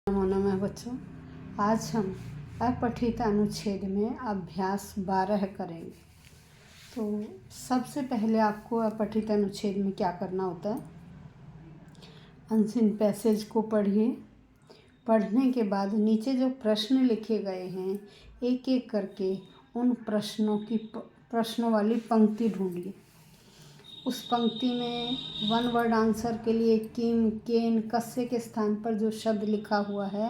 नमो नमः बच्चों, आज हम अपठित अनुच्छेद में अभ्यास 12 करेंगे। तो सबसे पहले आपको अपठित अनुच्छेद में क्या करना होता है, अनसीन पैसेज को पढ़िए। पढ़ने के बाद नीचे जो प्रश्न लिखे गए हैं एक एक करके उन प्रश्नों वाली पंक्ति ढूंढिए। उस पंक्ति में वन वर्ड आंसर के लिए किम, केन, कस्य के स्थान पर जो शब्द लिखा हुआ है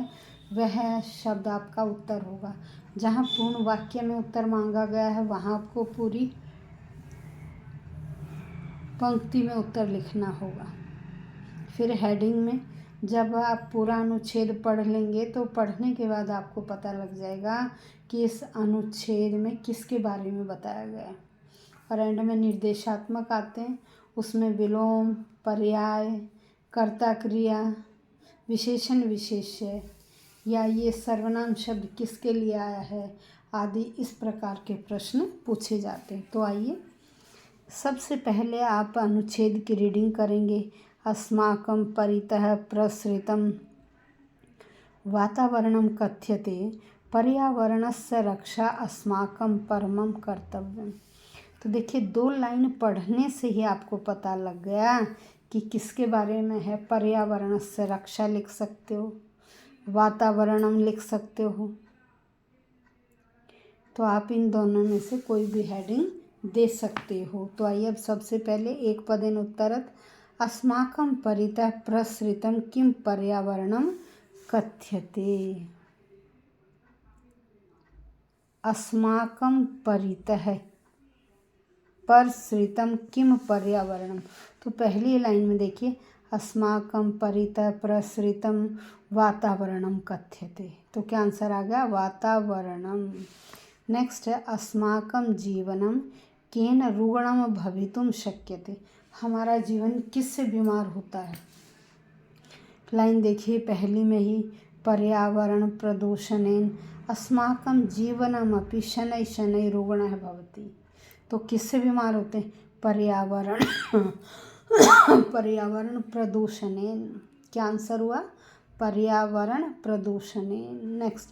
वह शब्द आपका उत्तर होगा। जहाँ पूर्ण वाक्य में उत्तर मांगा गया है वहाँ आपको पूरी पंक्ति में उत्तर लिखना होगा। फिर हेडिंग में जब आप पूरा अनुच्छेद पढ़ लेंगे तो पढ़ने के बाद आपको पता लग जाएगा कि इस अनुच्छेद में किसके बारे में बताया गया है। और एंड में निर्देशात्मक आते हैं, उसमें विलोम, पर्याय, कर्ता क्रिया, विशेषण विशेष्य या ये सर्वनाम शब्द किसके लिए आया है आदि इस प्रकार के प्रश्न पूछे जाते हैं। तो आइए सबसे पहले आप अनुच्छेद की रीडिंग करेंगे। अस्माकं परितः प्रसृतं वातावरणं कथ्यते, पर्यावरणस्य रक्षा अस्माकं परमं कर्तव्यम्। तो देखिए, 2 लाइन पढ़ने से ही आपको पता लग गया कि किसके बारे में है। पर्यावरणस्य रक्षा लिख सकते हो, वातावरणम लिख सकते हो। तो आप इन दोनों में से कोई भी हेडिंग दे सकते हो। तो आइए अब सबसे पहले एक पदेन उत्तरत अस्माकं परितः प्रसृतं किं पर्यावरणं कथ्यते। अस्माकं परितः प्रसृतं किम पर्यावरणम। तो पहली लाइन में देखिए, अस्माकं परितः प्रसृतं वातावरणम कथ्यते। तो क्या आंसर आ गया, वातावरणम। नेक्स्ट है अस्माकं जीवनं केन रुग्णं भवितुं शक्यते। हमारा जीवन किससे बीमार होता है। लाइन देखिए पहली में ही, पर्यावरण प्रदूषणेन अस्माकं जीवनमपि शनैः शनैः रुग्णः भवति। तो किससे बीमार होते हैं, पर्यावरण पर्यावरण प्रदूषणेन। क्या आंसर हुआ, पर्यावरण प्रदूषणेन। नेक्स्ट,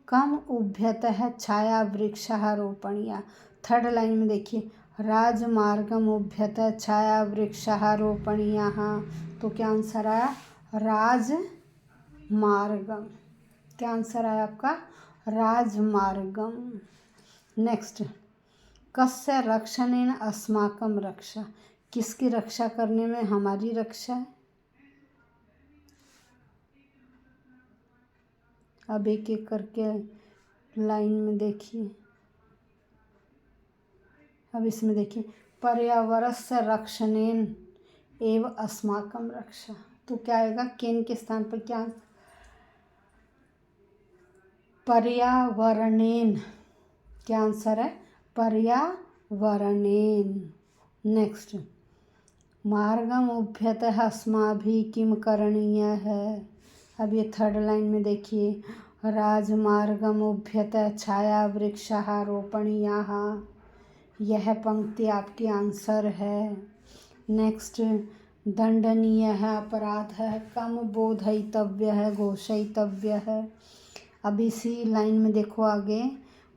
कम उभ्यतः छाया वृक्षः रोपणीया। थर्ड लाइन में देखिए, राजमार्गम उभ्यतः छाया वृक्षः रोपणीयाः। तो क्या आंसर आया, राजमार्गम। क्या आंसर आया आपका, राजमार्गम। नेक्स्ट, कस्य रक्षणेन अस्माकं रक्षा। किसकी रक्षा करने में हमारी रक्षा है। अब एक एक करके लाइन में देखिए। अब इसमें देखिए, पर्यावरणस्य रक्षणेन एव अस्माकं रक्षा। तो क्या आएगा, केन के स्थान पर क्या, पर्यावरणेन। क्या आंसर है, पर्यावरणेन। नेक्स्ट, मार्गम उभ्यतः अस्माभिः किम करणीयः है। अब ये थर्ड लाइन में देखिए, राजमार्गम उभ्यतः छाया वृक्षः रोपणीयाः। यह पंक्ति आपकी आंसर है। नेक्स्ट, दंडनीयः अपराधः कम बोधयितव्यः घोषयितव्यः। अब इसी लाइन में देखो आगे,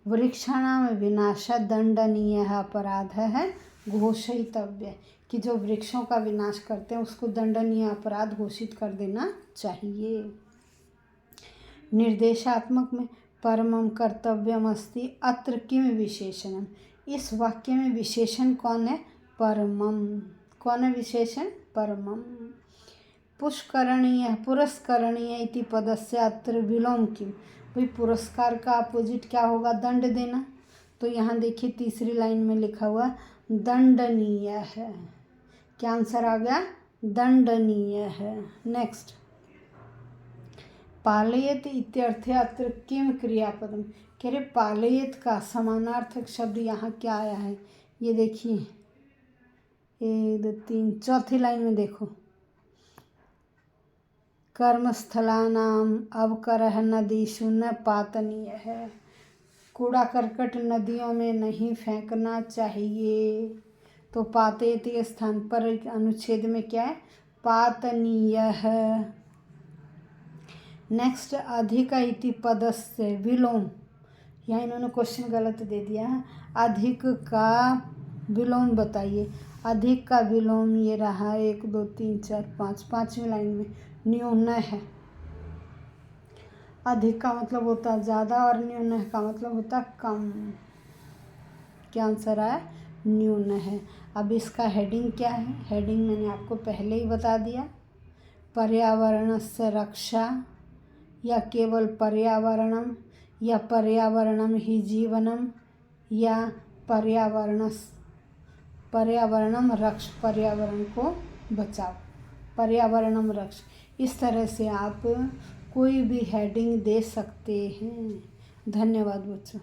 वृक्षाणाम विनाश दंडनीयः अपराधः घोषयितव्य। कि जो वृक्षों का विनाश करते हैं उसको दंडनीय अपराध घोषित कर देना चाहिए। निर्देशात्मक में परमं कर्तव्यम अस्ति अत्र किम विशेषणम। इस वाक्य में विशेषण कौन है, परमम। कौन है विशेषण, परमम। पुष्करणीय पुरस्करणीय इति पदस्य अत्र विलोम किम। भाई पुरस्कार का अपोजिट क्या होगा, दंड देना। तो यहाँ देखिए तीसरी लाइन में लिखा हुआ दंडनीय है। क्या आंसर आ गया, दंडनीय है। नेक्स्ट, पालयत इत्यर्थे अत्र किम क्रियापदम। कह रहे पालयत का समानार्थक शब्द यहाँ क्या आया है। ये देखिए 1 2 3 चौथी लाइन में देखो, कर्मस्थलानाम अवकरः नदीषु न पातनीय है। कूड़ा करकट नदियों में नहीं फेंकना चाहिए। तो पातेत के स्थान पर अनुच्छेद में क्या है, पातनीय है। नेक्स्ट अधिक इति पदस्य विलोम, यहाँ इन्होंने क्वेश्चन गलत दे दिया है। अधिक का विलोम बताइए। अधिक का विलोम ये रहा 1 2 3 4 5, 5वीं लाइन में न्यून है। अधिक का मतलब होता है ज़्यादा और न्यून का मतलब होता है कम। क्या आंसर आया? न्यून है। अब इसका हेडिंग क्या है? हेडिंग मैंने आपको पहले ही बता दिया। पर्यावरणस्य रक्षा, या केवल पर्यावरणम, या पर्यावरणम ही जीवनम, या पर्यावरणम रक्ष, पर्यावरण को बचाओ, पर्यावरणम रक्ष। इस तरह से आप कोई भी हेडिंग दे सकते हैं। धन्यवाद बच्चों।